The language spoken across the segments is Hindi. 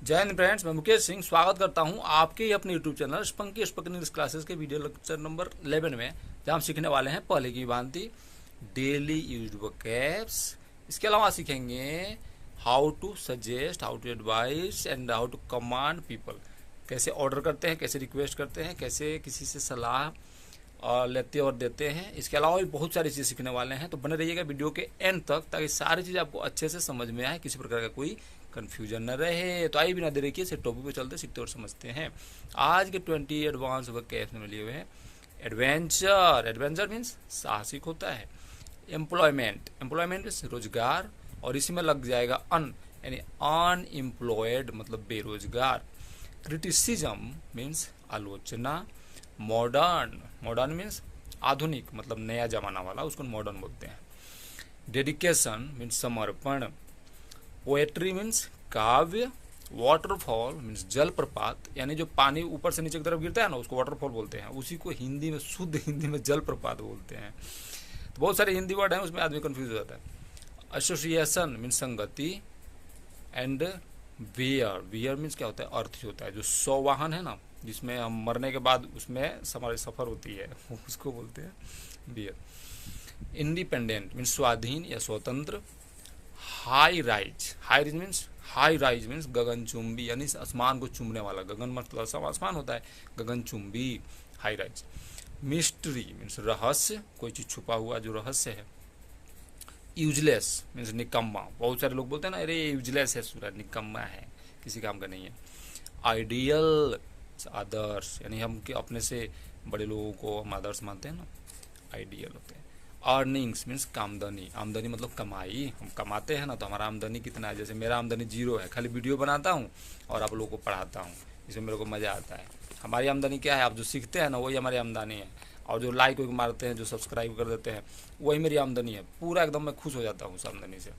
जय हिंद फ्रेंड्स, मैं मुकेश सिंह स्वागत करता हूं आपके ही अपने YouTube channel spunky spoken English classes के वीडियो लेक्चर नंबर 11 में, जहां हम सीखने वाले हैं पहले की भांति डेली यूज्ड वोकैब्स। इसके अलावा सीखेंगे how to suggest, how to advise and how to command people. कैसे ऑर्डर करते हैं, कैसे रिक्वेस्ट करते हैं, कैसे किसी से सलाह लेते और देते हैं। इसके अलावा भी बहुत सारी चीज़ सीखने वाले हैं, तो बने रहिएगा वीडियो के एंड तक ताकि सारी चीज़ आपको अच्छे से समझ में आए, किसी प्रकार का कोई कंफ्यूजन न रहे। तो आइए बिना देरी किए टॉपिक पे चलते, सीखते और समझते हैं। आज के 20 एडवांस वोकैब्स में लिए हुए हैं। एडवेंचर, एडवेंचर मीन्स साहसिक होता है। एम्प्लॉयमेंट, एम्प्लॉयमेंट मीन्स रोजगार, और इसी में लग जाएगा अन यानी अनएम्प्लॉयड मतलब बेरोजगार। क्रिटिसिज्म मीन्स आलोचना। मॉडर्न, मॉडर्न मीन्स आधुनिक मतलब नया जमाना वाला, उसको मॉडर्न बोलते हैं। डेडिकेशन मीन्स समर्पण। पोएट्री मीन्स काव्य। वाटरफॉल मीन्स जलप्रपात, यानी जो पानी ऊपर से नीचे की तरफ गिरता है ना, उसको वाटरफॉल बोलते हैं। उसी को हिंदी में, शुद्ध हिंदी में जलप्रपात बोलते हैं। तो बहुत सारे हिंदी वर्ड हैं, उसमें आदमी कंफ्यूज हो जाता है। एसोसिएशन मीन्स संगति। एंड बियर, बियर मीन्स क्या होता है, अर्थ होता है। जो 100 वाहन है ना, जिसमें हम मरने के बाद उसमें हमारी सफ़र होती है, उसको बोलते हैं बियर। इंडिपेंडेंट मीन्स स्वाधीन या स्वतंत्र। High rise, high rise means, high rise means गगनचुंबी, यानी आसमान को चूमने वाला। गगन मतलब आसमान होता है, गगनचुंबी हाई राइज। मिस्ट्री मीन्स रहस्य, कोई चीज़ छुपा हुआ जो रहस्य है। यूजलेस मीन्स निकम्मा, बहुत सारे लोग बोलते हैं ना, अरे यूजलेस है, सूरज निकम्मा है, किसी काम का नहीं है। आइडियल आदर्श, यानी हम अपने से बड़े लोगों को हम आदर्श मानते हैं ना, आइडियल होते हैं। अर्निंग्स मीन्स आमदनी, आमदनी मतलब कमाई, हम कमाते हैं ना, तो हमारा आमदनी कितना है। जैसे मेरा आमदनी 0 है, खाली वीडियो बनाता हूँ और आप लोगों को पढ़ाता हूँ, इसमें मेरे को मज़ा आता है। हमारी आमदनी क्या है, आप जो सीखते हैं ना वही हमारी आमदनी है, और जो लाइक मारते हैं, जो सब्सक्राइब कर देते हैं, वही मेरी आमदनी है। पूरा एकदम मैं खुश हो जाता हूँ उस आमदनी से।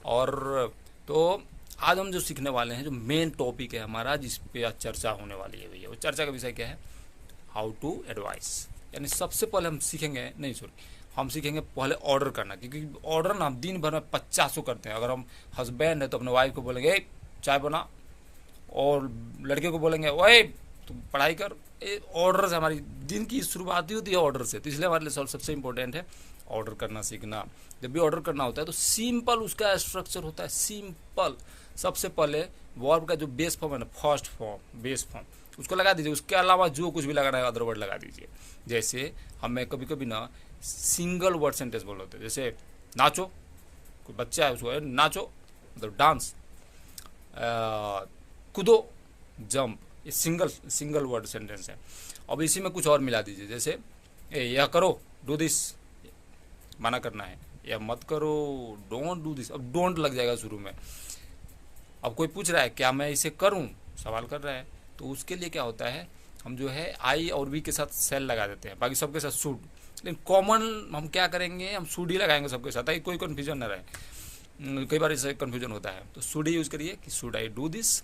और तो आज हम जो सीखने वाले हैं, जो मेन टॉपिक है हमारा, जिस पे आज चर्चा होने वाली है भैया, वो चर्चा का विषय क्या है, हाउ टू एडवाइस। यानी सबसे पहले हम सीखेंगे, नहीं सॉरी, हम सीखेंगे पहले ऑर्डर करना, क्योंकि ऑर्डर ना हम दिन भर में 50 करते हैं। अगर हम हस्बैंड है तो अपने वाइफ को बोलेंगे चाय बना, और लड़के को बोलेंगे ओए तू पढ़ाई कर। ऑर्डर से हमारी दिन की शुरुआत ही होती है ऑर्डर से। तो इसलिए हमारे लिए सबसे इंपॉर्टेंट है ऑर्डर करना सीखना। जब भी ऑर्डर करना होता है तो सिंपल उसका स्ट्रक्चर होता है, सिंपल। सबसे पहले वर्ब का जो बेस फॉर्म है ना, फर्स्ट फॉर्म, बेस फॉर्म, उसको लगा दीजिए। उसके अलावा जो कुछ भी लगाना है अदर वर्ड लगा दीजिए। जैसे हमें कभी कभी ना सिंगल वर्ड सेंटेंस बोल होते हैं, जैसे नाचो, कोई बच्चा है उसको नाचो मतलब डांस, कूदो जंप, ये सिंगल वर्ड सेंटेंस है। अब इसी में कुछ और मिला दीजिए, जैसे यह करो डू दिस, मना करना है, या मत करो डोंट डू दिस। अब डोंट लग जाएगा शुरू में। अब कोई पूछ रहा है क्या मैं इसे करूं, सवाल कर रहा है, तो उसके लिए क्या होता है, हम जो है आई और वी के साथ सेल लगा देते हैं, बाकी सबके साथ शुड। लेकिन कॉमन हम क्या करेंगे, हम शुड ही लगाएंगे सबके साथ, ताकि कोई कन्फ्यूजन न रहे। कई बार इससे कन्फ्यूजन होता है, तो शुड ही यूज़ करिए कि शुड आई डू दिस।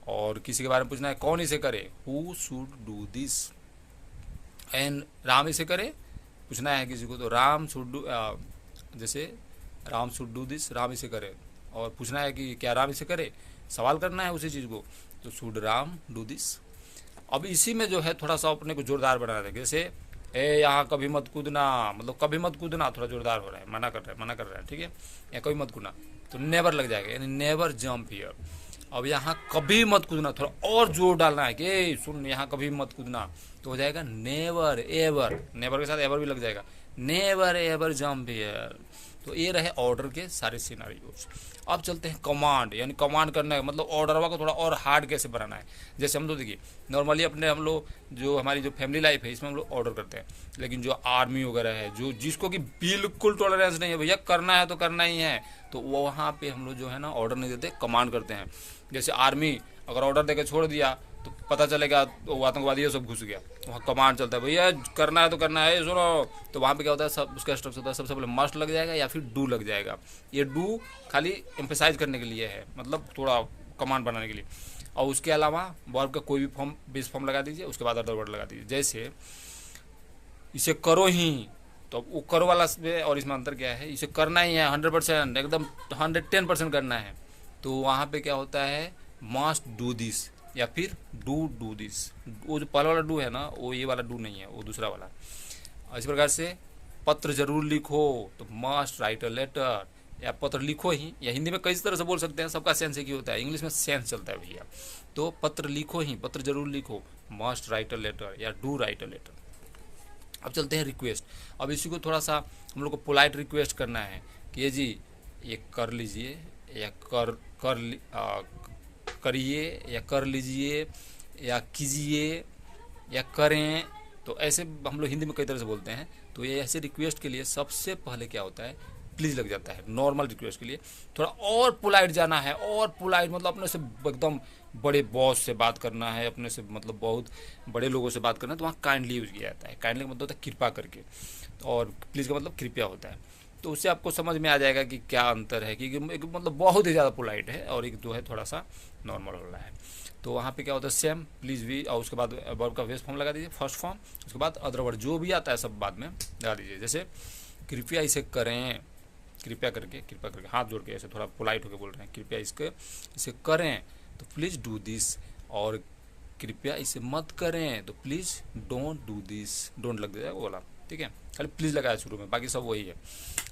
और किसी के बारे में पूछना है कौन इसे करे, who should do this. And Ram इसे करे, पूछना है किसी को तो राम शुड डू, जैसे Ram should do this, Ram इसे करे। और पूछना है कि क्या राम इसे करे, सवाल करना है उसी चीज़ को, तो शुड राम डू दिस। अब इसी में जो है थोड़ा सा अपने को जोरदार बना देंगे, जैसे यहाँ कभी मत कूदना, मतलब कभी मत कूदना थोड़ा जोरदार हो रहा है, मना कर रहा है, ठीक है। या कभी मत कूदना तो नेवर लग जाएगा, यानी नेवर जंप हियर। अब यहाँ कभी मत कूदना थोड़ा और जोर डालना है कि सुन यहाँ कभी मत कूदना, तो हो जाएगा नेवर एवर, नेवर के साथ एवर भी लग जाएगा, नेवर एवर जंप हियर। तो ये रहे ऑर्डर के सारे सिनारियोज। अब चलते हैं कमांड, यानी कमांड करना है, मतलब ऑर्डर को थोड़ा और हार्ड कैसे बनाना है। जैसे हम लोग देखिए नॉर्मली अपने हम लोग जो हमारी जो फैमिली लाइफ है, इसमें हम लोग ऑर्डर करते हैं। लेकिन जो आर्मी वगैरह है, जो जिसको कि बिल्कुल टॉलरेंस नहीं है, भैया करना है तो करना ही है, तो वहाँ पे हम लोग जो है ना ऑर्डर नहीं देते, कमांड करते हैं। जैसे आर्मी अगर ऑर्डर देकर छोड़ दिया तो पता चलेगा वो आतंकवादी सब घुस गया, वहाँ कमांड चलता है, भैया करना है तो करना है, सुनो। तो वहाँ पे क्या होता है, सब उसका स्ट्रक्चर होता है, सबसे पहले मस्ट लग जाएगा या फिर डू लग जाएगा। ये डू खाली एम्फेसाइज करने के लिए है, मतलब थोड़ा कमांड बनाने के लिए। और उसके अलावा वर्ब का कोई भी फॉर्म, बेस फॉर्म लगा दीजिए, उसके बाद अदर वर्ड लगा दीजिए। जैसे इसे करो ही, तो वो करो वाला और इसमें अंतर क्या है, इसे करना ही है 100%, एकदम 110% करना है, तो वहाँ पे क्या होता है मस्ट डू दिस, या फिर डू दिस। वो जो पहला वाला डू है ना, वो ये वाला डू नहीं है, वो दूसरा वाला। इस प्रकार से पत्र जरूर लिखो, तो मस्ट राइट अ लेटर, या पत्र लिखो ही, या हिंदी में कई तरह से बोल सकते हैं, सबका सेंस एक ही होता है, इंग्लिश में सेंस चलता है भैया। तो पत्र लिखो ही, पत्र जरूर लिखो, मस्ट राइट अ लेटर या डू राइट अ लेटर। अब चलते हैं रिक्वेस्ट। अब इसी को थोड़ा सा हम लोग को पोलाइट रिक्वेस्ट करना है कि ये जी ये कर लीजिए, या करिए, या कर लीजिए, या कीजिए, या करें। तो ऐसे हम लोग हिंदी में कई तरह से बोलते हैं। तो ये ऐसे रिक्वेस्ट के लिए सबसे पहले क्या होता है, प्लीज़ लग जाता है। नॉर्मल रिक्वेस्ट के लिए थोड़ा और पोलाइट जाना है, और पोलाइट मतलब अपने से एकदम बड़े बॉस से बात करना है, अपने से मतलब बहुत बड़े लोगों से बात करना है, तो वहाँ काइंडली यूज किया जाता है। काइंडली का मतलब होता है कृपा करके, और प्लीज़ का मतलब कृपया होता है। तो उससे आपको समझ में आ जाएगा कि क्या अंतर है, कि एक मतलब बहुत ही ज़्यादा पोलाइट है, और एक जो है थोड़ा सा नॉर्मल हो रहा है। तो वहाँ पे क्या होता है, सेम, प्लीज़ भी, और उसके बाद वर्ब का बेस फॉर्म लगा दीजिए, फर्स्ट फॉर्म। उसके बाद अदर वर्ड जो भी आता है सब बाद में लगा दीजिए। जैसे कृपया इसे करें, कृपया करके हाथ जोड़ के ऐसे थोड़ा पोलाइट होकर बोल रहे हैं, कृपया इसे करें, तो प्लीज़ डू दिस। और कृपया इसे मत करें, तो please don't do this. Don't लग जाएगा वो वाला, ठीक है, खाली प्लीज़ लगाया शुरू में, बाकी सब वही है।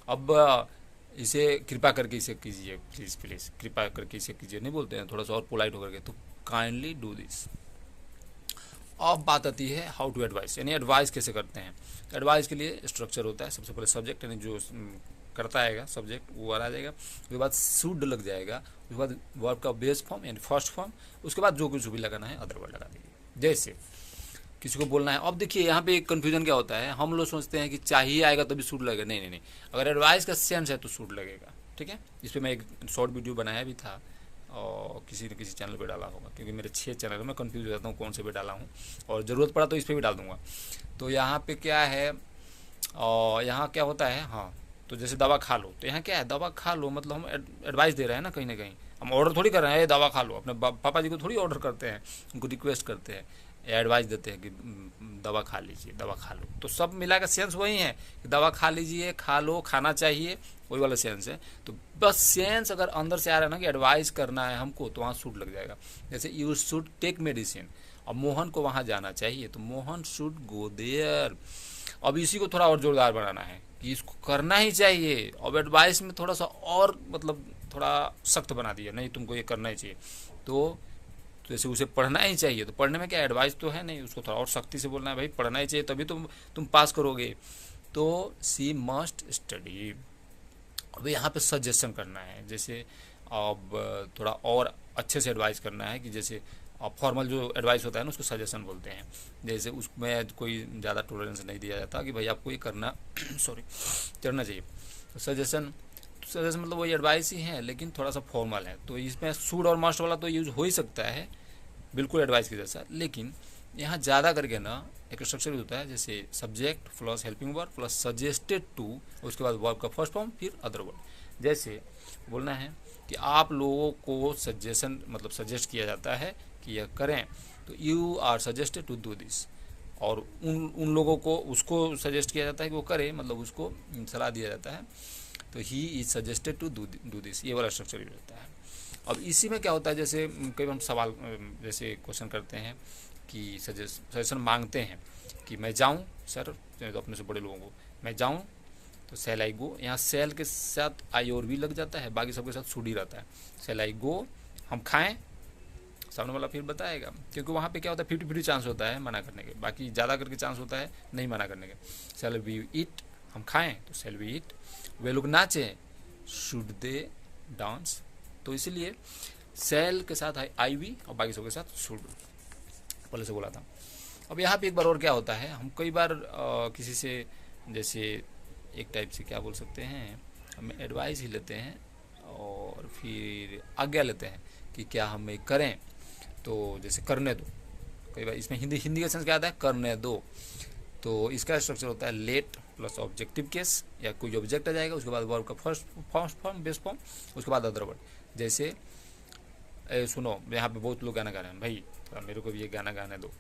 अब इसे कृपा करके इसे कीजिए, प्लीज़ कृपा करके इसे कीजिए नहीं बोलते हैं, थोड़ा सा और पोलाइट होकर के, तो काइंडली डू दिस। अब बात आती है हाउ टू एडवाइस, यानी एडवाइस कैसे करते हैं। एडवाइस के लिए स्ट्रक्चर होता है, सबसे पहले सब्जेक्ट, यानी जो करता है सब्जेक्ट वो आ जाएगा, उसके बाद शुड लग जाएगा, उसके बाद वर्ब का बेस फॉर्म यानी फर्स्ट फॉर्म, उसके बाद जो कुछ भी लगाना है अदर वर्ड लगा दीजिए। जैसे किसी को बोलना है, अब देखिए यहाँ पे एक कन्फ्यूजन क्या होता है, हम लोग सोचते हैं कि चाहिए आएगा तभी सूट लगेगा। नहीं, अगर एडवाइस का सेंस है तो सूट लगेगा, ठीक है। इस पर मैं एक शॉर्ट वीडियो बनाया भी था, और किसी न किसी चैनल पे डाला होगा, क्योंकि मेरे 6 चैनल है, मैं कंफ्यूज हो जाता हूँ कौन से पे डाला हूँ, और ज़रूरत पड़ा तो इस पर भी डाल दूँगा। तो यहाँ पे क्या है, और यहाँ क्या होता है, हाँ, तो जैसे दवा खा लो, तो यहाँ क्या है, दवा खा लो मतलब हम एडवाइस दे रहे हैं ना कहीं, हम ऑर्डर थोड़ी कर रहे हैं, ये दवा खा लो। अपने पापा जी को थोड़ी ऑर्डर करते हैं, उनको रिक्वेस्ट करते हैं, एडवाइस देते हैं कि दवा खा लीजिए, दवा खा लो। तो सब मिला का सेंस वही है कि दवा खा लीजिए, खा लो, खाना चाहिए, वही वाला सेंस है। तो बस सेंस अगर अंदर से आ रहा है ना कि एडवाइस करना है हमको, तो वहाँ सूट लग जाएगा। जैसे यू शुड टेक मेडिसिन, और मोहन को वहाँ जाना चाहिए, तो मोहन शुड गो देयर। अब इसी को थोड़ा और जोरदार बनाना है कि इसको करना ही चाहिए। अब एडवाइस में थोड़ा सा और मतलब थोड़ा सख्त बना दिया, नहीं तुमको ये करना ही चाहिए। तो जैसे उसे पढ़ना ही चाहिए, तो पढ़ने में क्या एडवाइस तो है नहीं, उसको थोड़ा और सख्ती से बोलना है, भाई पढ़ना ही चाहिए तभी तुम पास करोगे। तो सी मस्ट स्टडी। अब यहाँ पे सजेशन करना है, जैसे अब थोड़ा और अच्छे से एडवाइस करना है, कि जैसे फॉर्मल जो एडवाइस होता है ना उसको सजेशन बोलते हैं। जैसे उसमें कोई ज़्यादा टॉलरेंस नहीं दिया जाता कि भाई आपको ये करना सॉरी करना चाहिए। तो सजेशन मतलब वही एडवाइस ही है, लेकिन थोड़ा सा फॉर्मल है। तो इसमें शुड और मस्ट वाला तो यूज हो ही सकता है, बिल्कुल एडवाइस के जैसा, लेकिन यहाँ ज़्यादा करके ना एक स्ट्रक्चर होता है, जैसे subject plus helping verb plus suggested to, उसके बाद वर्ब का फर्स्ट फॉर्म फिर अदर वर्ड। जैसे बोलना है कि आप लोगों को सजेशन मतलब सजेस्ट किया जाता है कि यह करें, तो you are suggested to do this. और उन लोगों को उसको सजेस्ट किया जाता है कि वो करे, मतलब उसको सलाह दिया जाता है, तो he is suggested to do this. ये वाला स्ट्रक्चर यूज होता है। अब इसी में क्या होता है, जैसे कई बार हम सवाल जैसे क्वेश्चन करते हैं कि सजेशन मांगते हैं कि मैं जाऊं सर, तो अपने से बड़े लोगों को, मैं जाऊं तो सेल आई गो। यहाँ सेल के साथ आई और भी लग जाता है, बाकी सबके साथ शुड ही रहता है। सेल आई गो, हम खाएं, सामने वाला फिर बताएगा, क्योंकि वहाँ पे क्या होता है 50-50 चांस होता है मना करने के, बाकी ज़्यादा करके चांस होता है नहीं मना करने के। सेल वी ईट, हम खाएं तो सेल वी ईट। वे लोग नाचें, शुड दे डांस। तो इसलिए सेल के साथ आई वी और बाकी सबके साथ शुड, पहले से बोला था। अब यहाँ पे एक बार और क्या होता है, हम कई बार किसी से जैसे एक टाइप से क्या बोल सकते हैं, हम एडवाइस ही लेते हैं और फिर आज्ञा लेते हैं कि क्या हम ये करें, तो जैसे करने दो। कई बार इसमें हिंदी का सेंस क्या आता है, करने दो। तो इसका स्ट्रक्चर होता है लेट प्लस ऑब्जेक्टिव केस, या कोई ऑब्जेक्ट आ जाएगा, उसके बाद वर्ब का फर्स्ट फॉर्म बेस फॉर्म, उसके बाद अदर वर्ड। जैसे सुनो, यहाँ पे बहुत लोग गाना गा रहे हैं, भाई मेरे को भी ये गाना गाने दो,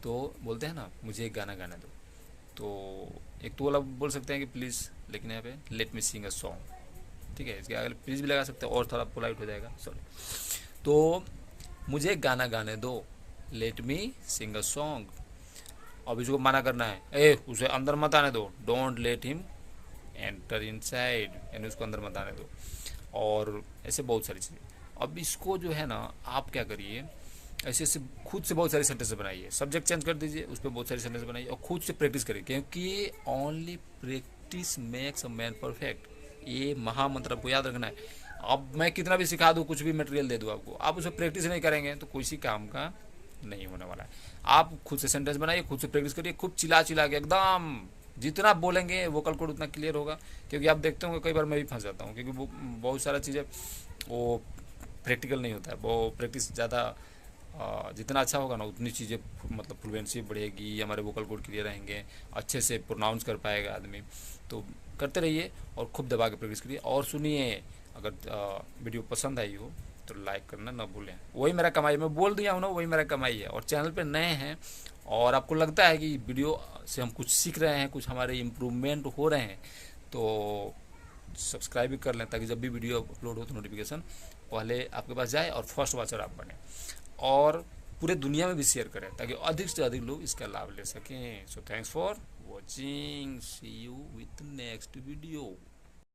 तो बोलते हैं ना मुझे एक गाना गाने दो। तो एक तो वाला बोल सकते हैं कि प्लीज़, लेकिन यहाँ पे let me Singh a song, ठीक है। इसके आगे प्लीज़ भी लगा सकते हैं और थोड़ा पोलाइट हो जाएगा, सॉरी। तो मुझे गाना गाने दो, let me Singh a song. अब इसको मना करना है, उसे अंदर मत आने दो, don't let him enter inside, यानी उसको अंदर मत आने दो। और ऐसे बहुत सारी चीज़ें। अब इसको जो है ना, आप क्या करिए, ऐसे ऐसे खुद से बहुत सारी सेंटेंस बनाइए, सब्जेक्ट चेंज कर दीजिए, उस पर बहुत सारी सेंटेंस बनाइए और खुद से प्रैक्टिस करिए, क्योंकि only practice makes a man perfect. ये महामंत्र आपको याद रखना है। अब मैं कितना भी सिखा दूँ, कुछ भी मटेरियल दे दूँ आपको, आप उसे प्रैक्टिस नहीं करेंगे तो किसी काम का नहीं होने वाला है। आप खुद से सेंटेंस बनाइए, खुद से प्रैक्टिस करिए, खूब चिल्ला चिल्ला के एकदम, जितना आप बोलेंगे वोकल कोड उतना क्लियर होगा। क्योंकि आप देखते होंगे कई बार मैं भी फंस जाता हूँ, क्योंकि वो बहुत सारा चीज़ें वो प्रैक्टिकल नहीं होता है, वो प्रैक्टिस ज़्यादा जितना अच्छा होगा ना उतनी चीज़ें मतलब फ्लुएंसी बढ़ेगी, हमारे वोकल कोड क्लियर रहेंगे, अच्छे से प्रोनाउंस कर पाएगा आदमी। तो करते रहिए और खूब दबा के प्रैक्टिस करिए और सुनिए। अगर वीडियो पसंद आई हो तो लाइक करना ना भूलें, वही मेरा कमाई, मैं बोल दिया हूँ ना, वही मेरा कमाई है। और चैनल पे नए हैं और आपको लगता है कि वीडियो से हम कुछ सीख रहे हैं, कुछ हमारे इम्प्रूवमेंट हो रहे हैं, तो सब्सक्राइब भी कर लें, ताकि जब भी वीडियो अपलोड हो तो नोटिफिकेशन पहले आपके पास जाए और फर्स्ट वॉचर आप बने। और पूरे दुनिया में भी शेयर करें ताकि अधिक से अधिक लोग इसका लाभ ले सकें। So thanks for watching, see you with next video.